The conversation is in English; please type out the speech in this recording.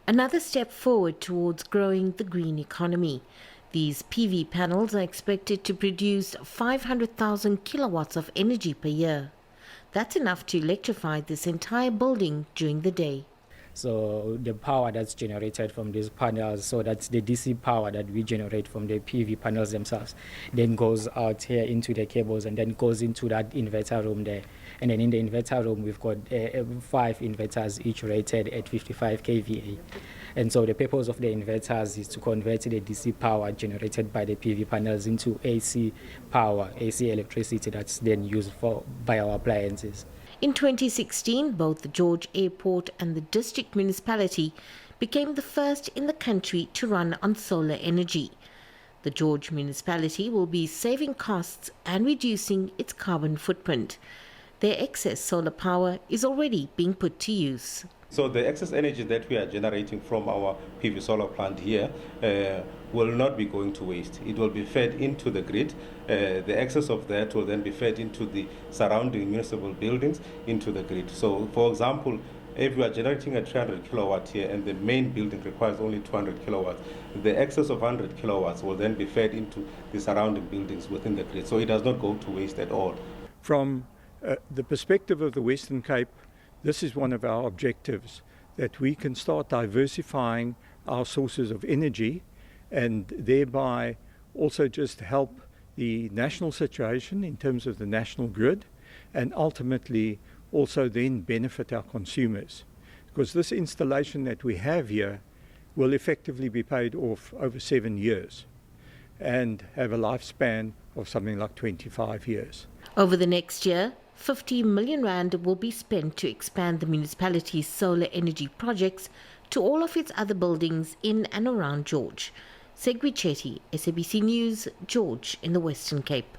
Another step forward towards growing the green economy. These PV panels are expected to produce 500,000 kilowatts of energy per year. That's enough to electrify this entire building during the day. So the power that's generated from these panels, so that's the DC power that we generate from the PV panels themselves, then goes out here into the cables and then goes into that inverter room there. And then in the inverter room, we've got 5 inverters, each rated at 55 kVA. And so the purpose of the inverters is to convert the DC power generated by the PV panels into AC power, AC electricity that's then used by our appliances. In 2016, both the George Airport and the District Municipality became the first in the country to run on solar energy. The George Municipality will be saving costs and reducing its carbon footprint. Their excess solar power is already being put to use. So the excess energy that we are generating from our PV solar plant here will not be going to waste. It will be fed into the grid. The excess of that will then be fed into the surrounding municipal buildings into the grid. So, for example, if we are generating a 300 kilowatt here and the main building requires only 200 kilowatts, the excess of 100 kilowatts will then be fed into the surrounding buildings within the grid. So it does not go to waste at all. From the perspective of the Western Cape, this is one of our objectives, that we can start diversifying our sources of energy and thereby also just help the national situation in terms of the national grid, and ultimately also then benefit our consumers. Because this installation that we have here will effectively be paid off over 7 years and have a lifespan of something like 25 years. Over the next year, 50 million rand will be spent to expand the municipality's solar energy projects to all of its other buildings in and around George. Segwi Chetty, SABC News, George in the Western Cape.